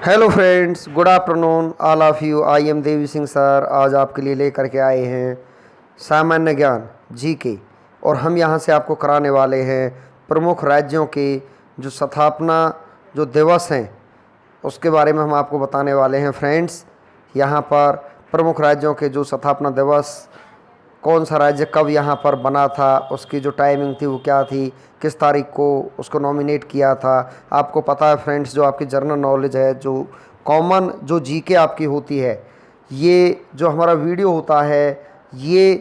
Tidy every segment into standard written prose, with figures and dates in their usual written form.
Hello friends, good afternoon all of you. I am Devi Singh sir. आज आपके लिए लेकर के आए हैं सामान्य ज्ञान जीके, और हम यहाँ से आपको कराने वाले हैं प्रमुख राज्यों के जो स्थापना जो दिवस हैं उसके बारे में हम आपको बताने वाले हैं। फ्रेंड्स, यहाँ पर प्रमुख राज्यों के जो स्थापना दिवस, कौन सा राज्य कब यहाँ पर बना था, उसकी जो टाइमिंग थी वो क्या थी, किस तारीख को उसको नॉमिनेट किया था, आपको पता है फ्रेंड्स। जो आपकी जनरल नॉलेज है, जो कॉमन जो जीके आपकी होती है, ये जो हमारा वीडियो होता है ये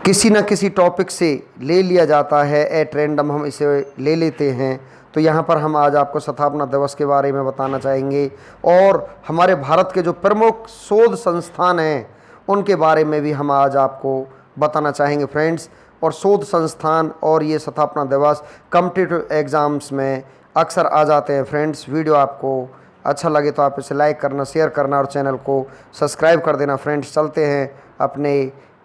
किसी न किसी टॉपिक से ले लिया जाता है, एट रैंडम हम इसे ले लेते हैं। तो यहाँ पर हम आज आपको स्थापना दिवस के बारे में बताना चाहेंगे, और हमारे भारत के जो प्रमुख शोध संस्थान हैं उनके बारे में भी हम आज आपको बताना चाहेंगे फ्रेंड्स। और शोध संस्थान और ये स्थापना दिवस कॉम्पिटिटिव एग्ज़ाम्स में अक्सर आ जाते हैं फ्रेंड्स। वीडियो आपको अच्छा लगे तो आप इसे लाइक करना, शेयर करना और चैनल को सब्सक्राइब कर देना फ्रेंड्स। चलते हैं अपने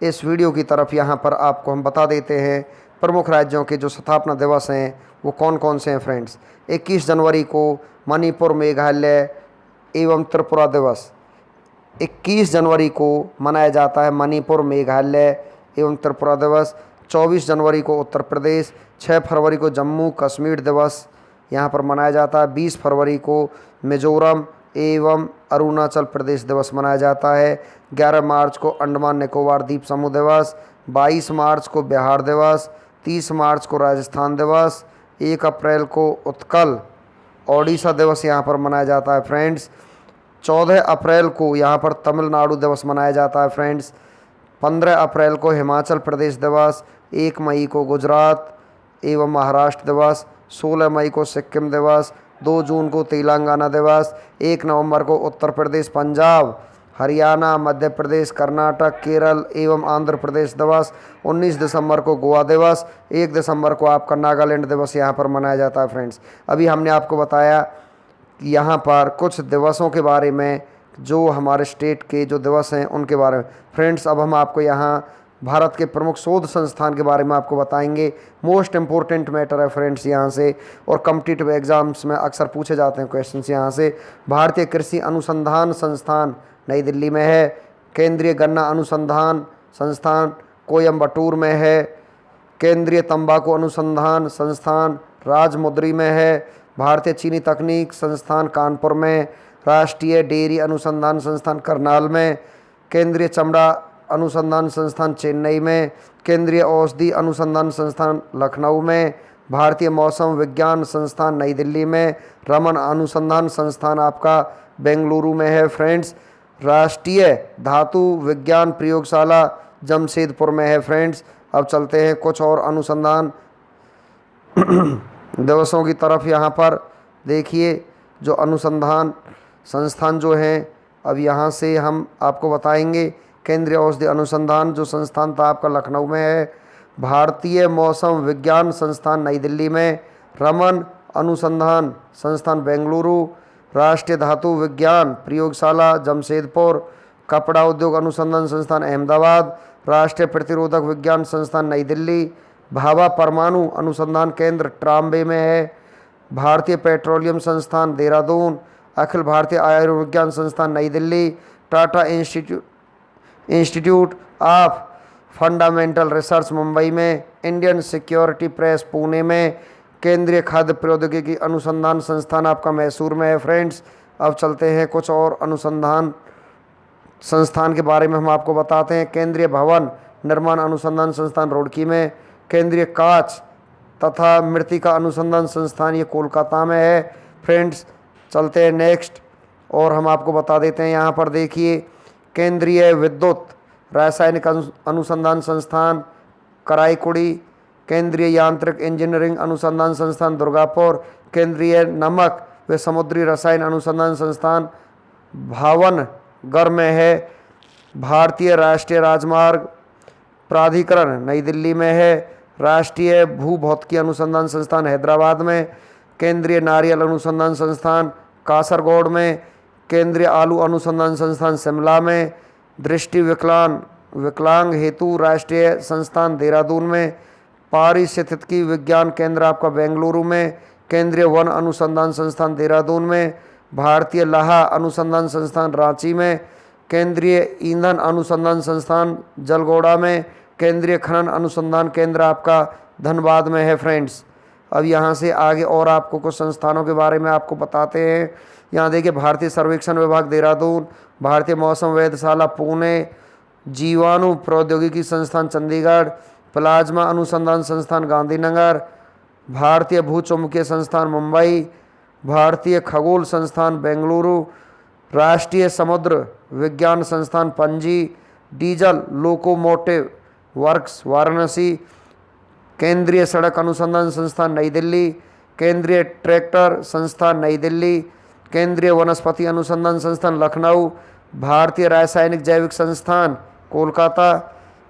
इस वीडियो की तरफ। यहाँ पर आपको हम बता देते हैं प्रमुख राज्यों के जो स्थापना दिवस हैं वो कौन कौन से हैं फ्रेंड्स। 21 जनवरी को मणिपुर, मेघालय एवं त्रिपुरा दिवस 21 जनवरी को मनाया जाता है मणिपुर, मेघालय एवं त्रिपुरा दिवस। 24 जनवरी को उत्तर प्रदेश, 6 फरवरी को जम्मू कश्मीर दिवस यहाँ पर मनाया जाता है। 20 फरवरी को मिजोरम एवं अरुणाचल प्रदेश दिवस मनाया जाता है। 11 मार्च को अंडमान निकोबार द्वीप समूह दिवस। 22 मार्च को बिहार दिवस। 30 मार्च को राजस्थान दिवस। 1 अप्रैल को उत्कल ओडिशा दिवस यहाँ पर मनाया जाता है फ्रेंड्स। 14 अप्रैल को यहाँ पर तमिलनाडु दिवस मनाया जाता है फ्रेंड्स। 15 अप्रैल को हिमाचल प्रदेश दिवस। 1 मई को गुजरात एवं महाराष्ट्र दिवस। 16 मई को सिक्किम दिवस। 2 जून को तेलंगाना दिवस। 1 नवंबर को उत्तर प्रदेश, पंजाब, हरियाणा, मध्य प्रदेश, कर्नाटक, केरल एवं आंध्र प्रदेश दिवस। 19 दिसंबर को गोवा दिवस। 1 दिसंबर को आपका नागालैंड दिवस यहाँ पर मनाया जाता है फ्रेंड्स। अभी हमने आपको बताया यहाँ पर कुछ दिवसों के बारे में, जो हमारे स्टेट के जो दिवस हैं उनके बारे में फ्रेंड्स। अब हम आपको यहाँ भारत के प्रमुख शोध संस्थान के बारे में आपको बताएंगे। मोस्ट इम्पोर्टेंट मैटर है फ्रेंड्स यहाँ से, और कॉम्पिटिटिव एग्जाम्स में अक्सर पूछे जाते हैं क्वेश्चंस यहाँ से। भारतीय कृषि अनुसंधान संस्थान नई दिल्ली में है। केंद्रीय गन्ना अनुसंधान संस्थान कोयम्बटूर में है। केंद्रीय तंबाकू अनुसंधान संस्थान राजमुंद्री में है। भारतीय चीनी तकनीक संस्थान कानपुर में। राष्ट्रीय डेयरी अनुसंधान संस्थान करनाल में। केंद्रीय चमड़ा अनुसंधान संस्थान चेन्नई में। केंद्रीय औषधि अनुसंधान संस्थान लखनऊ में। भारतीय मौसम विज्ञान संस्थान नई दिल्ली में। रमन अनुसंधान संस्थान आपका बेंगलुरु में है फ्रेंड्स। राष्ट्रीय धातु विज्ञान प्रयोगशाला जमशेदपुर में है फ्रेंड्स। अब चलते हैं कुछ और अनुसंधान दिवसों की तरफ। यहाँ पर देखिए जो अनुसंधान संस्थान जो हैं, अब यहाँ से हम आपको बताएंगे। केंद्रीय औषधि अनुसंधान जो संस्थान था आपका लखनऊ में है। भारतीय मौसम विज्ञान संस्थान नई दिल्ली में। रमन अनुसंधान संस्थान बेंगलुरु। राष्ट्रीय धातु विज्ञान प्रयोगशाला जमशेदपुर। कपड़ा उद्योग अनुसंधान संस्थान अहमदाबाद। राष्ट्रीय प्रतिरोधक विज्ञान संस्थान नई दिल्ली। भाभा परमाणु अनुसंधान केंद्र ट्राम्बे में है। भारतीय पेट्रोलियम संस्थान देहरादून। अखिल भारतीय आयुर्विज्ञान संस्थान New Delhi. Tata institute of fundamental research Mumbai में। इंडियन सिक्योरिटी प्रेस पुणे में। केंद्रीय खाद्य प्रौद्योगिकी अनुसंधान संस्थान आपका मैसूर में है फ्रेंड्स। अब चलते हैं कुछ और अनुसंधान संस्थान के बारे में हम आपको बताते हैं। केंद्रीय भवन निर्माण अनुसंधान संस्थान रुड़की में। केंद्रीय कांच तथा मृत्तिका अनुसंधान संस्थान ये कोलकाता में है फ्रेंड्स। चलते हैं नेक्स्ट, और हम आपको बता देते हैं यहाँ पर देखिए। केंद्रीय विद्युत रासायनिक अनुसंधान संस्थान कराईकुड़ी। केंद्रीय यांत्रिक इंजीनियरिंग अनुसंधान संस्थान दुर्गापुर। केंद्रीय नमक व समुद्री रसायन अनुसंधान संस्थान भावनगर में है। भारतीय राष्ट्रीय राजमार्ग प्राधिकरण नई दिल्ली में है। राष्ट्रीय भूभौतिकी अनुसंधान संस्थान हैदराबाद में। केंद्रीय नारियल अनुसंधान संस्थान कासरगोड में। केंद्रीय आलू अनुसंधान संस्थान शिमला में। दृष्टि विकलांग हेतु राष्ट्रीय संस्थान देहरादून में। पारिस्थितिकी विज्ञान केंद्र आपका बेंगलुरु में। केंद्रीय वन अनुसंधान संस्थान देहरादून में, भारतीय लाहा अनुसंधान संस्थान रांची में, केंद्रीय ईंधन अनुसंधान संस्थान जलगोड़ा में, केंद्रीय खनन अनुसंधान केंद्र आपका धनबाद में है फ्रेंड्स। अब यहाँ से आगे और आपको कुछ संस्थानों के बारे में आपको बताते हैं। यहाँ देखिए, भारतीय सर्वेक्षण विभाग देहरादून, भारतीय मौसम वेधशाला पुणे, जीवाणु प्रौद्योगिकी संस्थान चंडीगढ़, प्लाज्मा अनुसंधान संस्थान गांधीनगर, भारतीय भूचुम्बकीय संस्थान मुंबई, भारतीय खगोल संस्थान बेंगलुरु, राष्ट्रीय समुद्र विज्ञान संस्थान Panaji, diesel locomotive works Varanasi, केंद्रीय सड़क अनुसंधान संस्थान नई दिल्ली, केंद्रीय ट्रैक्टर संस्थान नई दिल्ली, केंद्रीय वनस्पति अनुसंधान संस्थान लखनऊ, भारतीय रासायनिक जैविक संस्थान कोलकाता,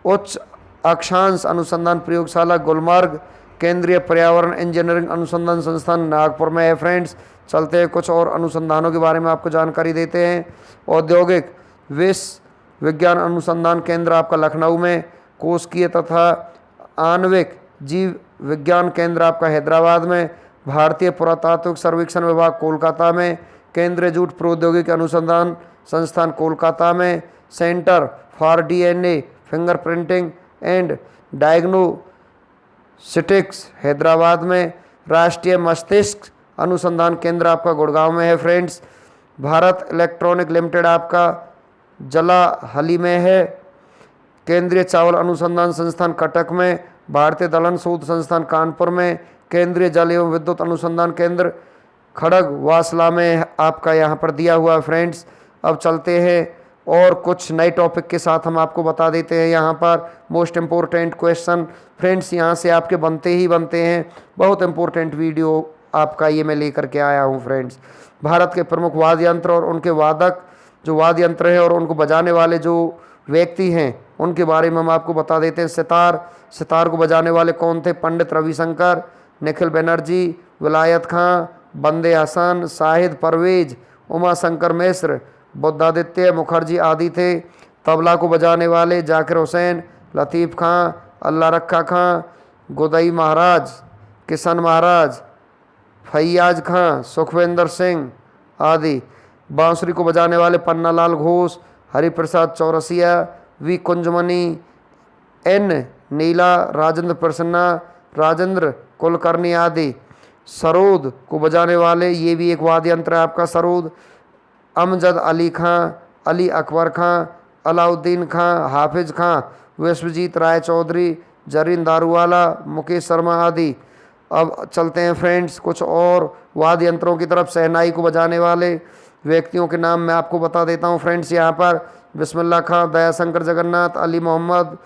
उच्च अक्षांश अनुसंधान प्रयोगशाला गुलमर्ग, केंद्रीय पर्यावरण इंजीनियरिंग अनुसंधान संस्थान नागपुर में है फ्रेंड्स। चलते हैं कुछ और अनुसंधानों के बारे में आपको जानकारी देते हैं। औद्योगिक विश्व विज्ञान अनुसंधान केंद्र आपका लखनऊ में, कोशिकीय तथा आणविक जीव विज्ञान केंद्र आपका हैदराबाद में, भारतीय पुरातात्विक सर्वेक्षण विभाग कोलकाता में, केंद्रीय जूट प्रौद्योगिकी अनुसंधान संस्थान कोलकाता में, centre for DNA fingerprinting and diagnostics Hyderabad में, राष्ट्रीय मस्तिष्क अनुसंधान केंद्र आपका गुड़गांव में है फ्रेंड्स। भारत इलेक्ट्रॉनिक लिमिटेड आपका जलाहली में है, केंद्रीय चावल अनुसंधान संस्थान कटक में, भारतीय दलहन शोध संस्थान कानपुर में, केंद्रीय जल एवं विद्युत अनुसंधान केंद्र खड़गवासला में आपका यहाँ पर दिया हुआ है फ्रेंड्स। अब चलते हैं और कुछ नए टॉपिक के साथ हम आपको बता देते हैं। यहाँ पर मोस्ट इम्पोर्टेंट क्वेश्चन फ्रेंड्स यहाँ से आपके बनते ही बनते हैं। बहुत इम्पोर्टेंट वीडियो आपका ये मैं लेकर के आया हूँ फ्रेंड्स। भारत के प्रमुख वाद्य यंत्र और उनके वादक जो वाद्य यंत्र है और उनको बजाने वाले जो व्यक्ति हैं उनके बारे में हम आपको बता देते हैं। सितार को बजाने वाले कौन थे? पंडित रविशंकर, निखिल बनर्जी, विलायत खां, बंदे हसन, शाहिद परवेज, उमा शंकर मिश्र, बुद्धादित्य मुखर्जी आदि थे। तबला को बजाने वाले जाकिर हुसैन, लतीफ़ खां, अल्लाह रखा खां, गुदई महाराज, किशन महाराज, फैयाज खां, सुखविंदर सिंह आदि। बांसुरी को बजाने वाले पन्नालाल घोष, हरिप्रसाद चौरसिया, वी कुंजमणि, एन नीला, राजेंद्र प्रसन्ना, राजेंद्र कुलकर्णी आदि। सरोद को बजाने वाले ये भी एक वाद्य यंत्र है आपका सरोद, अमजद अली खां, अली अकबर खां, अलाउद्दीन खां, हाफिज खां, विश्वजीत राय चौधरी, जरीन दारूवाला, मुकेश शर्मा आदि। अब चलते हैं फ्रेंड्स कुछ और वाद्य यंत्रों की तरफ। शहनाई को बजाने वाले व्यक्तियों के नाम मैं आपको बता देता हूँ फ्रेंड्स। यहाँ पर बिस्मिल्लाह खां, दयाशंकर जगन्नाथ, अली मोहम्मद,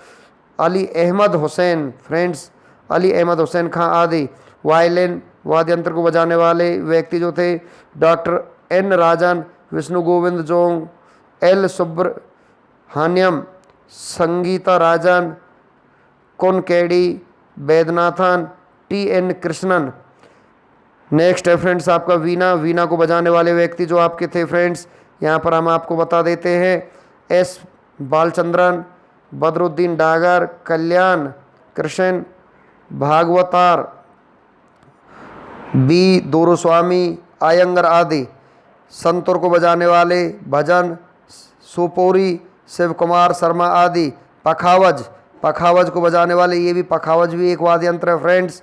अली अहमद हुसैन फ्रेंड्स, अली अहमद हुसैन खां आदि। वायलिन वाद्य यंत्र को बजाने वाले व्यक्ति जो थे doctor N Rajan, Vishnu Govind Jong, L Subrahmanyam, Sangeeta Rajan, Konkedi, Vaidyanathan, T N Krishnan. Next है फ्रेंड्स आपका वीणा को बजाने वाले व्यक्ति जो आपके थे फ्रेंड्स यहाँ पर हम आपको बता देते हैं। एस बालचंद्रन, बदरुद्दीन डागर, कल्याण कृष्ण भागवतार, बी दोरुस्वामी, आयंगर आदि। संतूर को बजाने वाले भजन, सोपोरी, शिव कुमार शर्मा आदि। पखावज को बजाने वाले ये भी पखावज भी एक वाद्य यंत्र है फ्रेंड्स,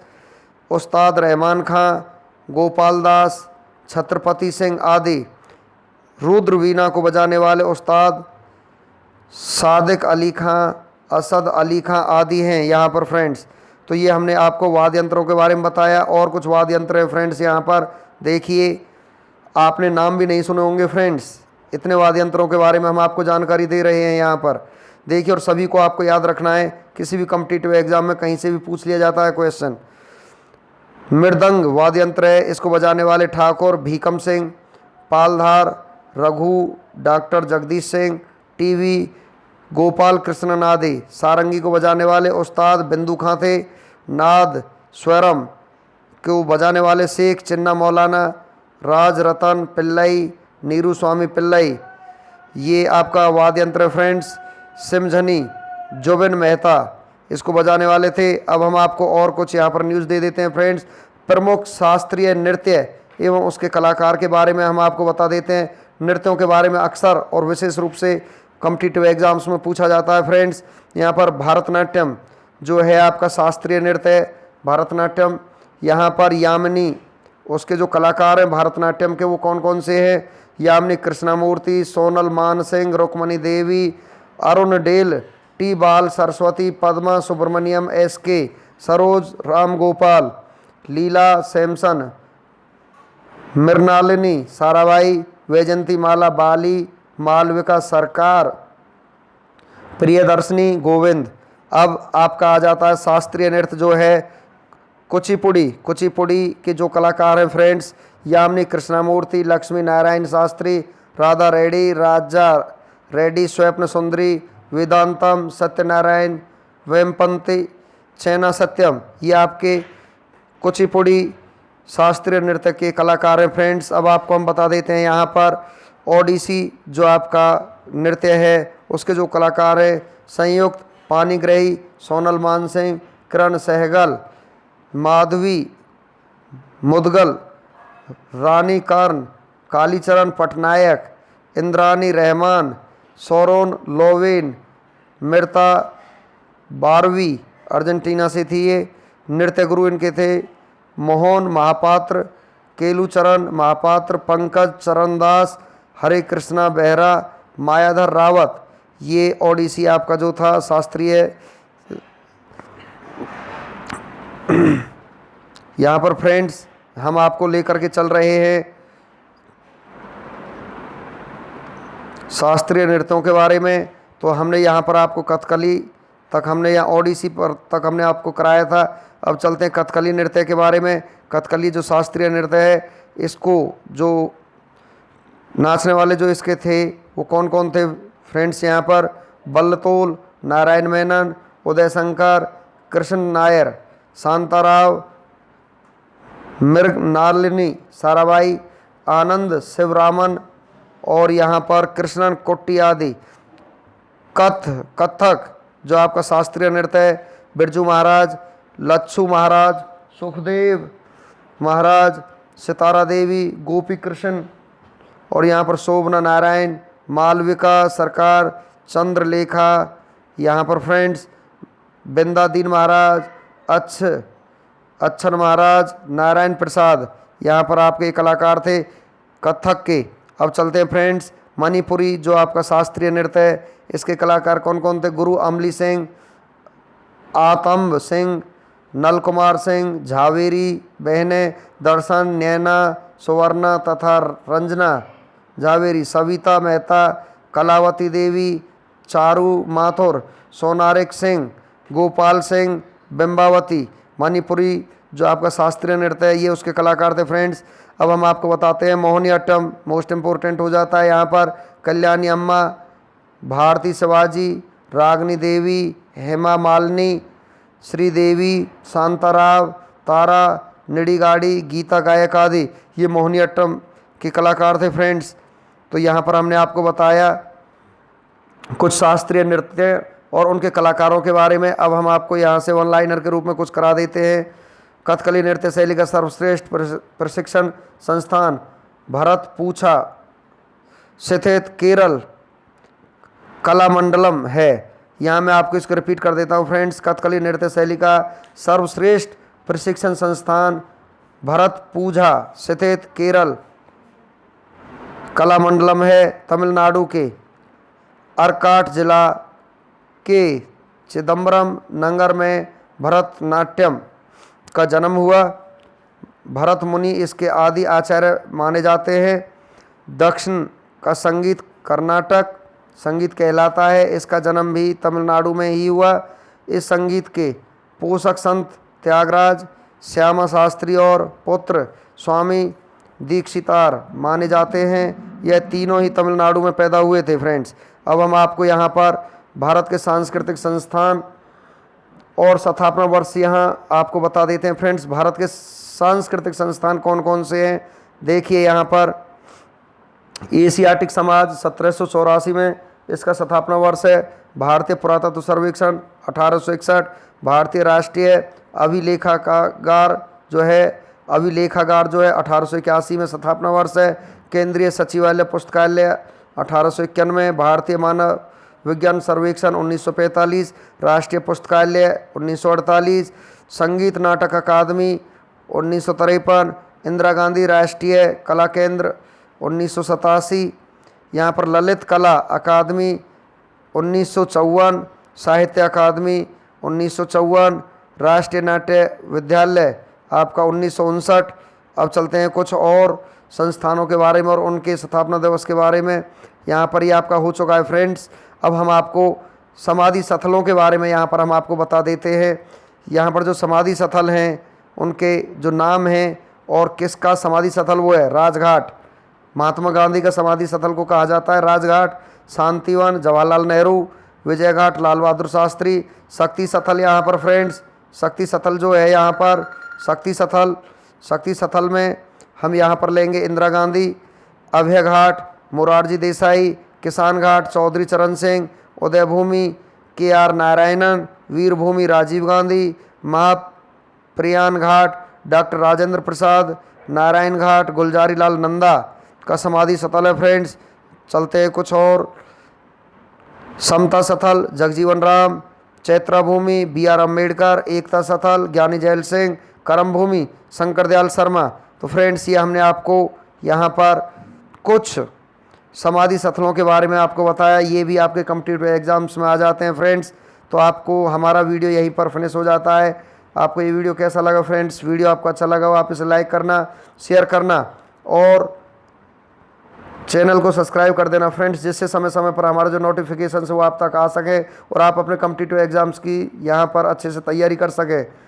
उस्ताद रहमान खां, गोपाल दास, छत्रपति सिंह आदि। रुद्र वीणा को बजाने वाले उस्ताद सादिक अली खां, असद अली खां आदि हैं यहाँ पर फ्रेंड्स। तो ये हमने आपको वाद्य यंत्रों के बारे में बताया। और कुछ वाद्य यंत्र है फ्रेंड्स यहाँ पर देखिए, आपने नाम भी नहीं सुने होंगे फ्रेंड्स, इतने वाद्य यंत्रों के बारे में हम आपको जानकारी दे रहे हैं यहाँ पर देखिए। और सभी को आपको याद रखना है, किसी भी कॉम्पिटिटिव एग्जाम में कहीं से भी पूछ लिया जाता है क्वेश्चन। मृदंग वाद्य यंत्र है, इसको बजाने वाले ठाकुर भीकम सिंह, पालधार रघु, डॉक्टर जगदीश सिंह, टीवी गोपाल कृष्णन आदि। सारंगी को बजाने वाले उस्ताद बिंदु खां थे। नाद स्वरम को बजाने वाले शेख चिन्ना मौलाना, राज रतन पिल्लई, नीरू स्वामी पिल्लई। ये आपका वाद्य यंत्र फ्रेंड्स। सिमझनी जुबिन मेहता इसको बजाने वाले थे। अब हम आपको और कुछ यहाँ पर न्यूज़ दे देते हैं फ्रेंड्स। प्रमुख शास्त्रीय नृत्य एवं उसके कलाकार के बारे में हम आपको बता देते हैं। नृत्यों के बारे में अक्सर और विशेष रूप से कॉम्पिटिटिव एग्जाम्स में पूछा जाता है फ्रेंड्स। यहाँ पर भरतनाट्यम जो है आपका शास्त्रीय नृत्य है, भरतनाट्यम। यहाँ पर यामिनी, उसके जो कलाकार हैं भरतनाट्यम के वो कौन कौन से हैं? यामिनी कृष्णमूर्ति, सोनल मानसिंह, रुक्मणी देवी, अरुण डेल, टी बाल सरस्वती, पद्मा सुब्रमण्यम, SK सरोज, राम गोपाल, लीला सैमसन, मृणालिनी साराभाई, वैजंती माला बाली, मालविका सरकार, प्रियदर्शनी गोविंद। अब आपका आ जाता है शास्त्रीय नृत्य जो है कुचिपुड़ी। कुचिपुड़ी के जो कलाकार हैं फ्रेंड्स, यामिनी कृष्णमूर्ति, लक्ष्मी नारायण शास्त्री, राधा रेड्डी, राजा रेड्डी, स्वप्न सुंदरी, वेदांतम, सत्यनारायण, वेमपंती, चैना सत्यम, ये आपके कुचिपुड़ी शास्त्रीय नृत्य के कलाकार हैं फ्रेंड्स। अब आपको हम बता देते हैं यहाँ पर ओडिसी जो आपका नृत्य है उसके जो कलाकार हैं संयुक्त पानीग्राही, सोनल मानसिंह, किरण सहगल, माधवी मुदगल, रानी कर्ण, कालीचरण पटनायक, इंद्रानी रहमान, सोरोन लोवेन, मृता बारवी, अर्जेंटीना से थी ये। नृत्य गुरु इनके थे मोहन महापात्र, केलूचरण महापात्र, पंकज चरणदास, हरे कृष्णा बेहरा, मायाधर रावत। ये ओडिसी आपका जो था शास्त्रीय। यहाँ पर फ्रेंड्स हम आपको लेकर के चल रहे हैं शास्त्रीय नृत्यों के बारे में। तो हमने यहाँ पर आपको कथकली तक, हमने यहाँ ओडिसी पर तक हमने आपको कराया था। अब चलते हैं कथकली नृत्य के बारे में। कथकली जो शास्त्रीय नृत्य है, इसको जो नाचने वाले जो इसके थे वो कौन कौन थे फ्रेंड्स? यहाँ पर बल्लतोल, नारायण मेनन, उदय शंकर, कृष्ण नायर, शांताराव, मृगनालिनी साराबाई, आनंद शिवरामन और यहाँ पर कृष्णन कुट्टी आदि। कथक जो आपका शास्त्रीय नृत्य है, बिरजू महाराज, लच्छू महाराज, सुखदेव महाराज, सितारा देवी, गोपी कृष्ण और यहाँ पर शोभना नारायण, मालविका सरकार, चंद्रलेखा, यहाँ पर फ्रेंड्स बिंदादीन महाराज, अच्छन महाराज, नारायण प्रसाद, यहाँ पर आपके कलाकार थे कथक के। अब चलते हैं फ्रेंड्स मणिपुरी जो आपका शास्त्रीय नृत्य है, इसके कलाकार कौन कौन थे? गुरु अमली सिंह, आतंब सिंह, नल कुमार सिंह, झावेरी बहनें, दर्शन, नैना, सुवर्णा तथा रंजना झावेरी, सविता मेहता, कलावती देवी, चारू माथुर, सोनारिक सिंह, गोपाल सिंह, बिंबावती। मणिपुरी जो आपका शास्त्रीय नृत्य है ये उसके कलाकार थे फ्रेंड्स। अब हम आपको बताते हैं मोहिनीअट्टम, मोस्ट इम्पोर्टेंट हो जाता है यहाँ पर। कल्याणी अम्मा, भारती शिवाजी, रागनी देवी, हेमा मालिनी, श्रीदेवी, शांताराव, तारा निडिगाड़ी, गीता गायक आदि ये मोहिनीअट्टम के कलाकार थे फ्रेंड्स। तो यहाँ पर हमने आपको बताया कुछ शास्त्रीय नृत्य और उनके कलाकारों के बारे में। अब हम आपको यहाँ से वन लाइनर के रूप में कुछ करा देते हैं। कथकली नृत्य शैली का सर्वश्रेष्ठ प्रशिक्षण संस्थान भरत पूछा स्थित केरल कलामंडलम है। यहाँ मैं आपको इसको रिपीट कर देता हूँ फ्रेंड्स। कथकली नृत्य शैली का सर्वश्रेष्ठ प्रशिक्षण संस्थान भरत पूजा स्थित केरल कलामंडलम है, तमिलनाडु के अर्काट जिला के चिदम्बरम नगर में भरतनाट्यम का जन्म हुआ। भरत मुनि इसके आदि आचार्य माने जाते हैं। दक्षिण का संगीत कर्नाटक संगीत कहलाता है। इसका जन्म भी तमिलनाडु में ही हुआ। इस संगीत के पोषक संत त्यागराज, श्यामा शास्त्री और पुत्र स्वामी दीक्षितार माने जाते हैं। यह तीनों ही तमिलनाडु में पैदा हुए थे फ्रेंड्स। अब हम आपको यहाँ पर भारत के सांस्कृतिक संस्थान और स्थापना वर्ष यहाँ आपको बता देते हैं फ्रेंड्स। भारत के सांस्कृतिक संस्थान कौन कौन से हैं देखिए यहाँ पर। एशियाटिक समाज 1784 में इसका स्थापना वर्ष है। भारतीय पुरातत्व सर्वेक्षण 1861। भारतीय राष्ट्रीय अभिलेखागार जो है अभिलेखागार जो है 1881 में स्थापना वर्ष है। केंद्रीय सचिवालय पुस्तकालय 1891, भारतीय मानव विज्ञान सर्वेक्षण 1945, राष्ट्रीय पुस्तकालय 1948, संगीत नाटक अकादमी 1953, इंदिरा गांधी राष्ट्रीय कला केंद्र 1987, यहाँ पर ललित कला अकादमी 1954, साहित्य अकादमी 1954, राष्ट्रीय नाट्य विद्यालय आपका 1959। अब चलते हैं कुछ और संस्थानों के बारे में और उनके स्थापना दिवस के बारे में। यहाँ पर ये आपका हो चुका है फ्रेंड्स। अब हम आपको समाधि स्थलों के बारे में यहाँ पर हम आपको बता देते हैं। यहाँ पर जो समाधि स्थल हैं उनके जो नाम हैं और किसका समाधि स्थल वो है राजघाट, महात्मा गांधी का समाधि स्थल को कहा जाता है राजघाट। शांतिवन जवाहरलाल नेहरू, विजय घाट लाल बहादुर शास्त्री। शक्ति स्थल यहाँ पर फ्रेंड्स, शक्ति स्थल जो है यहाँ पर शक्ति स्थल में हम यहाँ पर लेंगे इंदिरा गांधी, अभय घाट मोरारजी देसाई, किसान घाट चौधरी चरण सिंह, उदय भूमि KR नारायणन, वीर भूमि राजीव गांधी, महाप्रियान घाट डॉक्टर राजेंद्र प्रसाद, नारायण घाट गुलजारी लाल नंदा का समाधि स्थल है फ्रेंड्स। चलते हैं कुछ और। समता स्थल जगजीवन राम, चैत्रा भूमि BR अम्बेडकर, एकता स्थल ज्ञानी जैल सिंह, करम भूमि शंकर दयाल शर्मा। तो फ्रेंड्स ये हमने आपको यहाँ पर कुछ समाधि स्थलों के बारे में आपको बताया। ये भी आपके कॉम्पिटिटिव एग्जाम्स में आ जाते हैं फ्रेंड्स। तो आपको हमारा वीडियो यहीं पर फिनिश हो जाता है। आपको ये वीडियो कैसा लगा फ्रेंड्स? वीडियो आपको अच्छा लगा हो आप इसे लाइक करना, शेयर करना और चैनल को सब्सक्राइब कर देना फ्रेंड्स, जिससे समय समय पर हमारा जो नोटिफिकेशन है वो आप तक आ सके और आप अपने कॉम्पिटिटिव एग्जाम्स की यहाँ पर अच्छे से तैयारी कर सके।